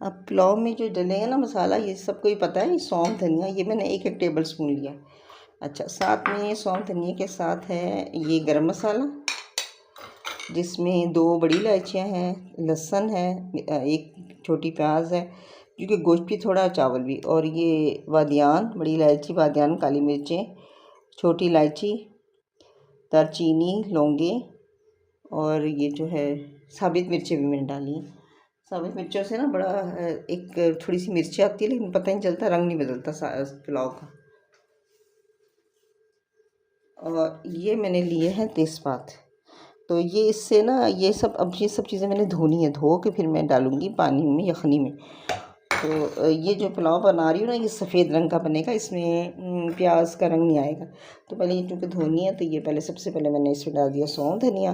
अब पुलाव में जो डलेगा ना मसाला, ये सबको ही पता है, ये सौंफ धनिया, ये मैंने 1-1 टेबल स्पून लिया। अच्छा, साथ में सौंफ धनिया के साथ है ये गरम मसाला, जिसमें 2 बड़ी इलायचियाँ हैं, लहसुन है, 1 छोटी प्याज है, क्योंकि गोश्त भी थोड़ा, चावल भी, और ये बादियान, बड़ी इलायची, बादियान, काली मिर्चें, छोटी इलायची, दालचीनी, लौंगे, और ये जो है साबित मिर्चें भी मैंने डाली हैं। साबित मिर्चों से ना बड़ा एक थोड़ी सी मिर्ची आती है, लेकिन पता नहीं चलता, रंग नहीं बदलता पुलाव का। और ये मैंने लिए हैं तेज़पात। तो ये इससे ना ये सब चीज़ें मैंने धोनी है, धो के फिर मैं डालूँगी पानी में, यखनी में। तो ये जो पुलाव बना रही हूँ ना, ये सफ़ेद रंग का बनेगा, इसमें प्याज का रंग नहीं आएगा। तो पहले ये चूँकि धोनी है, तो ये पहले सबसे पहले मैंने इसमें डाल दिया सौंफ धनिया,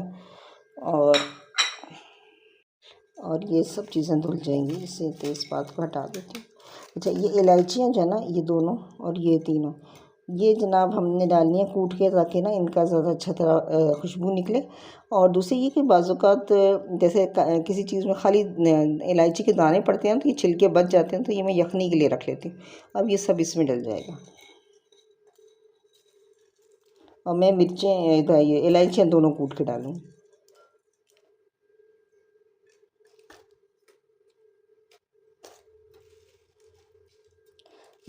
और ये सब चीज़ें धुल जाएंगी। इसे तेज़पात को हटा देती हूँ। अच्छा, ये इलायचियाँ जो है ना, ये दोनों और ये तीनों, ये जनाब हमने डालनी है कूट के, ताकि ना इनका ज़्यादा अच्छा तरह खुशबू निकले। और दूसरी ये कि बाज़ात जैसे किसी चीज़ में खाली इलायची के दाने पड़ते हैं तो ये छिलके बच जाते हैं, तो ये मैं यखनी के लिए रख लेती हूँ। अब ये सब इसमें डल जाएगा, और मैं मिर्चें, ये इलायचियाँ दोनों कूट के डालूँगी।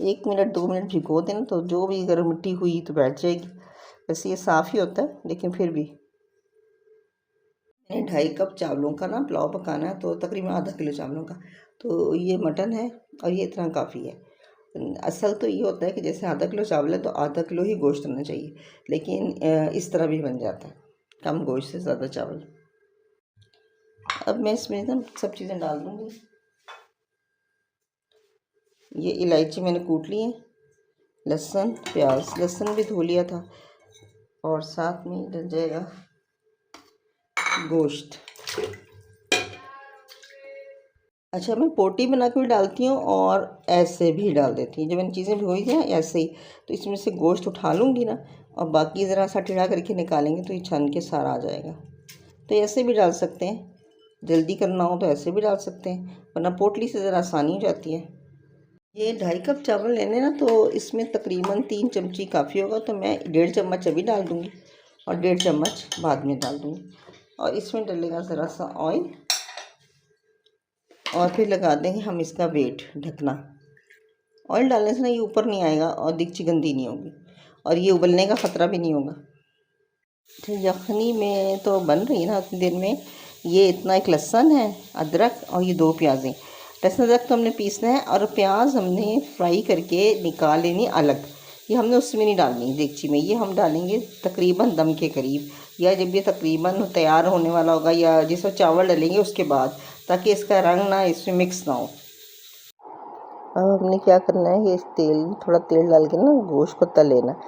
एक मिनट 2 मिनट भिगो देना, तो जो भी अगर मिट्टी हुई तो बैठ जाएगी। वैसे ये साफ़ ही होता है, लेकिन फिर भी। मैंने 2.5 कप चावलों का ना पुलाव पकाना है, तो तकरीबन आधा किलो चावलों का। तो ये मटन है, और ये इतना काफ़ी है। असल तो ये होता है कि जैसे आधा किलो चावल है तो आधा किलो ही गोश्त होना चाहिए, लेकिन इस तरह भी बन जाता है, कम गोश्त से ज़्यादा चावल। अब मैं इसमें ना सब चीज़ें डाल दूँगी। ये इलायची मैंने कूट ली है, लहसुन, प्याज, लहसुन भी धो लिया था, और साथ में डल जाएगा गोश्त। अच्छा, मैं पोटी बना के भी डालती हूँ और ऐसे भी डाल देती हूँ। जब मैंने चीज़ें भिगोई थी ना ऐसे ही, तो इसमें से गोश्त उठा लूँगी ना, और बाकी ज़रा सा टेढ़ा करके निकालेंगे तो ये छन के सारा आ जाएगा। तो ऐसे भी डाल सकते हैं, जल्दी करना हो तो ऐसे भी डाल सकते हैं, वरना पोटली से ज़रा आसानी हो जाती है। ये 2.5 कप चावल लेने ना, तो इसमें तकरीबन 3 चमची काफ़ी होगा, तो मैं 1.5 चम्मच अभी डाल दूँगी और 1.5 चम्मच बाद में डाल दूँगी। और इसमें डलेगा ज़रा सा ऑयल, और फिर लगा देंगे हम इसका वेट, ढकना। ऑयल डालने से ना ये ऊपर नहीं आएगा, और दिकची गंदी नहीं होगी, और ये उबलने का ख़तरा भी नहीं होगा। तो यखनी में तो बन रही है ना उतनी देर में। ये इतना एक लहसुन है, अदरक, और ये 2 प्याज़ें। लहसुन अदरक तो हमने पीसना है, और प्याज हमने फ्राई करके निकाल लेनी अलग। ये हमने उसमें नहीं डालनी देगची में, ये हम डालेंगे तकरीबन दम के करीब, या जब ये तकरीबन तैयार होने वाला होगा, या जिसमें चावल डालेंगे उसके बाद, ताकि इसका रंग ना इसमें मिक्स ना हो। अब हमने क्या करना है, ये थोड़ा तेल डाल के ना गोश्त को तल लेना,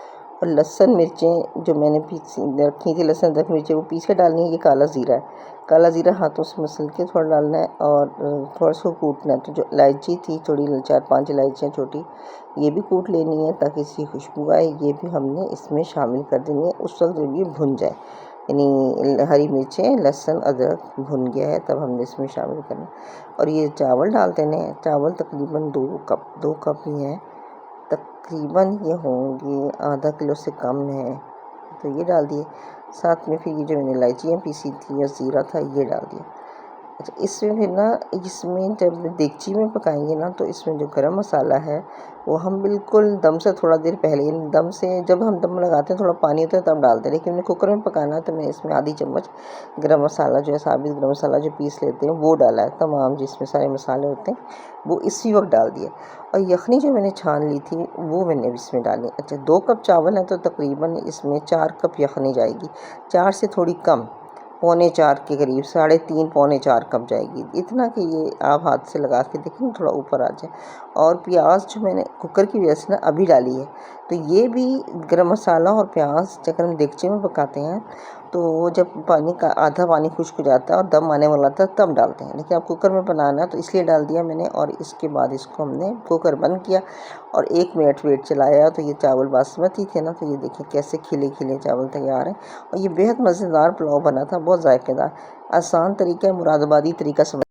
और लहसुन मिर्चें जो मैंने पीस रखी थी, लहसुन अदरक मिर्चें वो पीस के डालनी है। ये काला ज़ीरा है, काला ज़ीरा हाथों से मसल के थोड़ा डालना है, और थोड़ा सा कूटना है। तो जो इलायची थी थोड़ी, 4-5 इलायचियाँ छोटी, ये भी कूट लेनी है ताकि इसकी खुशबू आए। ये भी हमने इसमें शामिल कर देनी है उस वक्त जब ये भुन जाए, यानी हरी मिर्चें, लहसुन, अदरक भुन गया है, तब हमने इसमें शामिल करना। और ये चावल डाल देने हैं। चावल तकरीबन 2 कप ही हैं, तकरीबन ये होंगे आधा किलो से कम है, तो ये डाल दिए। साथ में फिर ये जो मैंने इलायचियाँ पीसी थी और ज़ीरा था, ये डाल दिया। अच्छा, इसमें फिर ना, इसमें जब देगची में पकाएंगे ना, तो इसमें जो गरम मसाला है वो हम बिल्कुल दम से थोड़ा देर पहले, यानी दम से जब हम दम लगाते हैं थोड़ा पानी होता है तब डालते हैं, लेकिन मैंने कुकर में पकाना है तो मैं इसमें आधी चम्मच गरम मसाला जो है, साबित गरम मसाला जो पीस लेते हैं वो डाला है। तमाम जिसमें सारे मसाले होते हैं वो इसी वक्त डाल दिए। और यखनी जो मैंने छान ली थी वो मैंने इसमें डाली। अच्छा, 2 कप चावल है तो तकरीबन इसमें 4 कप यखनी जाएगी, 4 से थोड़ी कम, 3.25 के करीब, 3.5 4 कप जाएगी। इतना कि ये आप हाथ से लगा के देखें थोड़ा ऊपर आ जाए। और प्याज जो मैंने कुकर की वजह से ना अभी डाली है, तो ये भी गरम मसाला और प्याज जब हम देगचे में पकाते हैं तो जब पानी का आधा पानी खुश्क हो जाता है और दम आने वाला था तब डालते हैं, लेकिन अब कुकर में बनाना है तो इसलिए डाल दिया मैंने। और इसके बाद इसको हमने कुकर बंद किया और 1 मिनट वेट चलाया, तो ये चावल बासमती थे ना, तो ये देखिए कैसे खिले खिले चावल तैयार हैं। और ये बेहद मज़ेदार पुलाव बना था, बहुत जायकेदार। आसान तरीका है, मुरादाबादी तरीका समझ